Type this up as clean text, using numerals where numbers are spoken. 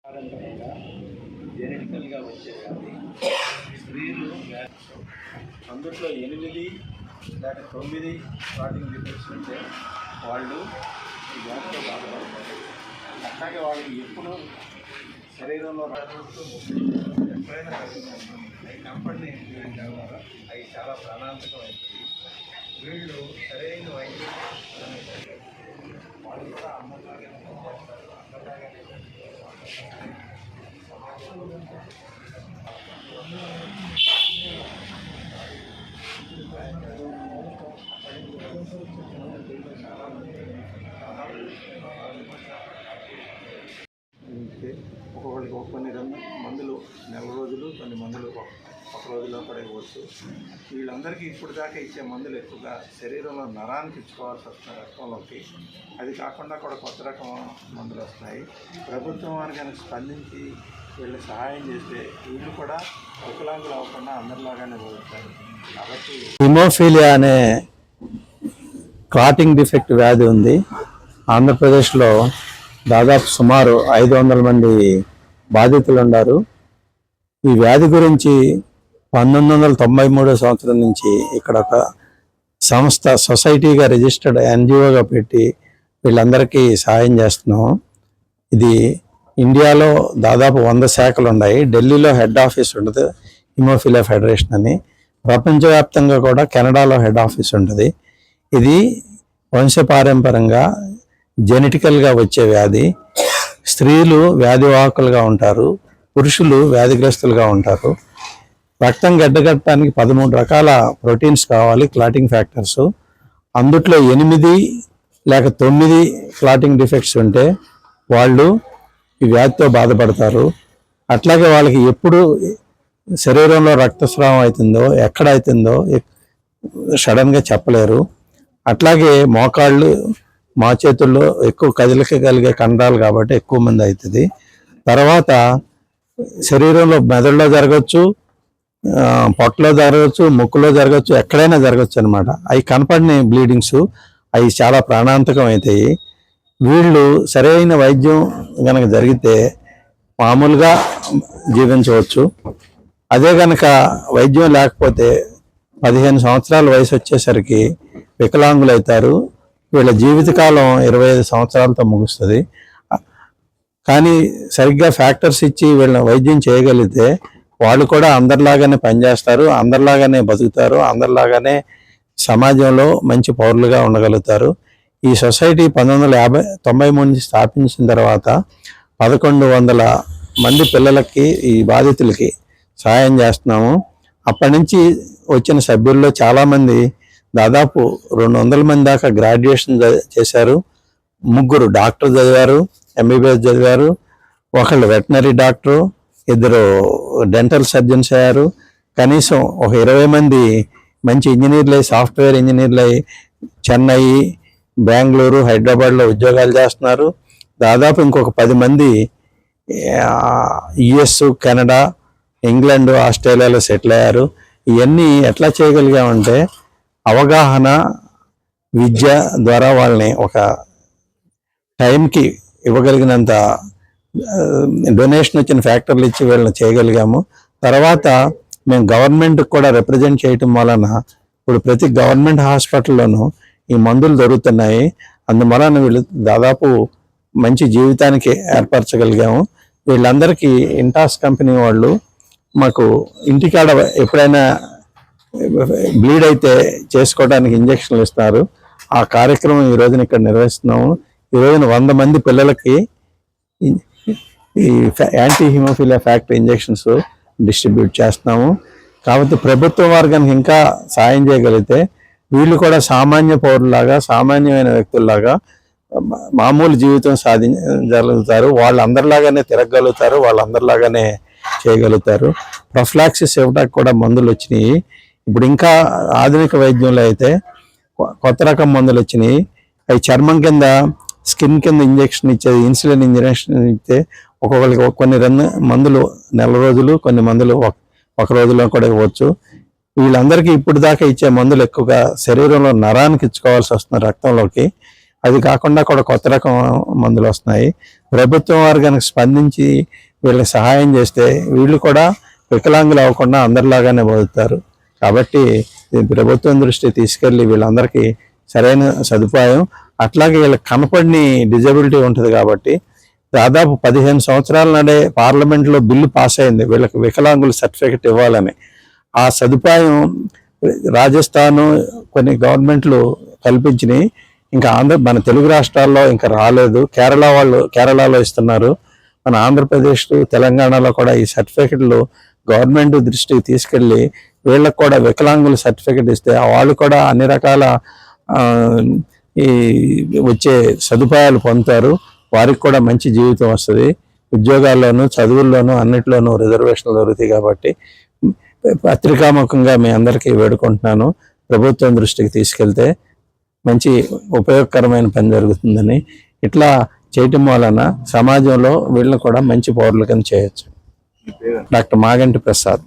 పారంపర్యంగా జెనెటికల్గా వచ్చే వ్యాధి స్త్రీలు అందుట్లో 8 లేక 9 స్టార్టింగ్ డిఫెక్ట్స్ ఉంటే వాళ్ళు ఈ వ్యాధితో బాధపడతారు. అట్లాగే వాళ్ళకి ఎప్పుడు శరీరంలో ఎప్పుడైనా అవి కంపల్ని అవి చాలా ప్రాణాంతకం అవుతుంది. వీళ్ళు సరైన వైద్యం వాళ్ళు కూడా అమ్మలాగానే పనిచేస్తారు. అందరిలాగానే ఒక్కొక్కరికి కొన్ని మందులు నెల రోజులు, కొన్ని మందులు ఒక రోజులో కూడా ఇవ్వచ్చు. వీళ్ళందరికీ ఇప్పుడు దాకా ఇచ్చే మందులు ఎక్కువగా శరీరంలో నరానికి ఇచ్చుకోవాల్సి వస్తుంది రక్తంలోకి. అది కాకుండా కూడా కొత్త రకం మందులు వస్తున్నాయి. ప్రభుత్వం వారు కనుక స్పందించి వీళ్ళు సహాయం చేస్తే వీళ్ళు కూడా వికలాంగులు అవ్వకుండా అందరిలాగానే బతుకుతారు. కాబట్టి హిమోఫీలియా అనే క్లాటింగ్ డిఫెక్ట్ వ్యాధి ఉంది. ఆంధ్రప్రదేశ్లో దాదాపు సుమారు 500 మంది బాధితులు ఉన్నారు. ఈ వ్యాధి గురించి 1993 సంవత్సరం నుంచి ఇక్కడ ఒక సంస్థ సొసైటీగా రిజిస్టర్డ్ ఎన్జిఓగా పెట్టి వీళ్ళందరికీ సహాయం చేస్తున్నాం. ఇది ఇండియాలో దాదాపు 100 శాఖలు ఉన్నాయి. ఢిల్లీలో హెడ్ ఆఫీస్ ఉంటుంది, హిమోఫీలియా ఫెడరేషన్ అని. ప్రపంచవ్యాప్తంగా కూడా కెనడాలో హెడ్ ఆఫీస్ ఉంటుంది. ఇది వంశపారంపరంగా జెనెటికల్గా వచ్చే వ్యాధి. స్త్రీలు వ్యాధివాహకులుగా ఉంటారు, పురుషులు వ్యాధిగ్రస్తులుగా ఉంటారు. రక్తం గడ్డగట్టడానికి 13 రకాల ప్రోటీన్స్ కావాలి, క్లాటింగ్ ఫ్యాక్టర్స్. అందుట్లో 8 లేక 9 క్లాటింగ్ డిఫెక్ట్స్ ఉంటే వాళ్ళు ఈ వ్యాధితో బాధపడతారు. అట్లాగే వాళ్ళకి ఎప్పుడు శరీరంలో రక్తస్రావం అవుతుందో, ఎక్కడ అవుతుందో సడన్గా చెప్పలేరు. అట్లాగే మోకాళ్ళు, మా చేతుల్లో ఎక్కువ కదిలికగలిగే కండరాలు కాబట్టి ఎక్కువ మంది అవుతుంది. తర్వాత శరీరంలో మెదడులో జరగచ్చు, పొట్టలో జరగచ్చు, ముక్కులో జరగచ్చు, ఎక్కడైనా జరగచ్చు అనమాట. అవి కనపడిన బ్లీడింగ్స్ అవి చాలా ప్రాణాంతకం అవుతాయి. వీళ్ళు సరైన వైద్యం కనుక జరిగితే మామూలుగా జీవించవచ్చు. అదే కనుక వైద్యం లేకపోతే 15 సంవత్సరాల వయసు వచ్చేసరికి వికలాంగులు అవుతారు. వీళ్ళ జీవితకాలం 25 సంవత్సరాలతో ముగుస్తుంది. కానీ సరిగ్గా ఫ్యాక్టర్స్ ఇచ్చి వీళ్ళని వైద్యం చేయగలిగితే వాళ్ళు కూడా అందరిలాగానే పనిచేస్తారు, అందరిలాగానే బతుకుతారు, అందరిలాగానే సమాజంలో మంచి పౌరులుగా ఉండగలుగుతారు. ఈ సొసైటీ 1993 నుంచి స్థాపించిన తర్వాత 1100 మంది పిల్లలకి, ఈ బాధితులకి సహాయం చేస్తున్నాము. అప్పటి నుంచి వచ్చిన సభ్యుల్లో చాలామంది దాదాపు 200 మంది దాకా గ్రాడ్యుయేషన్ చేశారు. 3 డాక్టర్ చదివారు, ఎంబీబీఎస్ చదివారు, ఒకళ్ళు వెటనరీ డాక్టరు, 2 డెంటల్ సర్జన్స్ అయ్యారు. కనీసం ఒక 20 మంది మంచి ఇంజనీర్లు అయ్యి, సాఫ్ట్వేర్ ఇంజనీర్లు అయ్యి చెన్నై, బెంగళూరు, హైదరాబాద్లో ఉద్యోగాలు చేస్తున్నారు. దాదాపు ఇంకొక 10 మంది యుఎస్, కెనడా, ఇంగ్లాండ్, ఆస్ట్రేలియాలో సెటిల్ అయ్యారు. ఇవన్నీ ఎట్లా చేయగలిగామంటే అవగాహన, విద్య ద్వారా వాళ్ళని ఒక టైంకి ఇవ్వగలిగినంత డొనేషన్ వచ్చిన ఫ్యాక్టర్లు ఇచ్చి వీళ్ళని చేయగలిగాము. తర్వాత మేము గవర్నమెంట్కి కూడా రిప్రజెంట్ చేయటం వలన ఇప్పుడు ప్రతి గవర్నమెంట్ హాస్పిటల్లోనూ ఈ మందులు దొరుకుతున్నాయి. అందువలన వీళ్ళు దాదాపు మంచి జీవితానికి ఏర్పరచగలిగాము. వీళ్ళందరికీ ఇంటాస్ కంపెనీ వాళ్ళు మాకు ఇంటికాడ ఎప్పుడైనా బ్లీడ్ అయితే చేసుకోవడానికి ఇంజక్షన్లు ఇస్తారు. ఆ కార్యక్రమం ఈ రోజున ఇక్కడ నిర్వహిస్తున్నాము. ఈ రోజున 100 మంది పిల్లలకి ఈ anti haemophilia factor injections distribute చేస్తున్నాము. కాబట్టి ప్రభుత్వం వారు కనుక ఇంకా సాయం చేయగలిగితే వీళ్ళు కూడా సామాన్య పౌరులాగా, సామాన్యమైన వ్యక్తుల్లాగా మామూలు జీవితం సాధించగలుగుతారు. వాళ్ళందరిలాగానే తిరగలుగుతారు, వాళ్ళందరిలాగానే చేయగలుగుతారు. ప్రొఫిలాక్సిస్ ఇవ్వడానికి కూడా మందులు వచ్చినాయి. ఇప్పుడు ఇంకా ఆధునిక వైద్యంలో అయితే కొత్త రకం మందులు వచ్చినాయి. అవి చర్మం కింద, స్కిన్ కింద ఇంజక్షన్ ఇచ్చేది, ఇన్సులిన్ ఇంజక్షన్ ఇస్తే ఒక్కొక్కరికి కొన్ని మందులు నెల రోజులు, కొన్ని మందులు ఒక రోజులో కూడా ఇవ్వచ్చు. వీళ్ళందరికీ ఇప్పుడు దాకా ఇచ్చే మందులు ఎక్కువగా శరీరంలో నరానికి ఇచ్చుకోవాల్సి వస్తుంది, రక్తంలోకి. అది కాకుండా కూడా కొత్త రకం మందులు వస్తున్నాయి. ప్రభుత్వం వారు కనుక స్పందించి వీళ్ళకి సహాయం చేస్తే వీళ్ళు కూడా వికలాంగులు అవ్వకుండా అందరిలాగానే బతుకుతారు. కాబట్టి ఇది ప్రభుత్వం దృష్టి తీసుకెళ్ళి వీళ్ళందరికీ సరైన సదుపాయం, అట్లాగే వీళ్ళకి కనపడిని డిజబిలిటీ ఉంటుంది కాబట్టి దాదాపు 15 సంవత్సరాల నాడే పార్లమెంట్లో బిల్లు పాస్ అయింది వీళ్ళకి వికలాంగుల సర్టిఫికెట్ ఇవ్వాలని. ఆ సదుపాయం రాజస్థాను కొన్ని గవర్నమెంట్లు కల్పించినాయి. ఇంకా మన తెలుగు రాష్ట్రాల్లో ఇంకా రాలేదు. కేరళలో ఇస్తున్నారు. మన ఆంధ్రప్రదేశ్, తెలంగాణలో కూడా ఈ సర్టిఫికెట్లు గవర్నమెంట్ దృష్టికి తీసుకెళ్ళి వీళ్ళకి కూడా వికలాంగుల సర్టిఫికెట్ ఇస్తే వాళ్ళు కూడా అన్ని రకాల ఈ వచ్చే సదుపాయాలు పొందుతారు. వారికి కూడా మంచి జీవితం వస్తుంది. ఉద్యోగాల్లోనూ, చదువుల్లోనూ అన్నిట్లోనూ రిజర్వేషన్లు దొరుకుతాయి. కాబట్టి పత్రికాముఖంగా మీ అందరికీ వేడుకుంటున్నాను, ప్రభుత్వం దృష్టికి తీసుకెళ్తే మంచి ఉపయోగకరమైన పని జరుగుతుందని. ఇట్లా చేయటం వలన సమాజంలో వీళ్ళని కూడా మంచి పౌరుల కింద చేయొచ్చు. డాక్టర్ మాగంటి ప్రసాద్.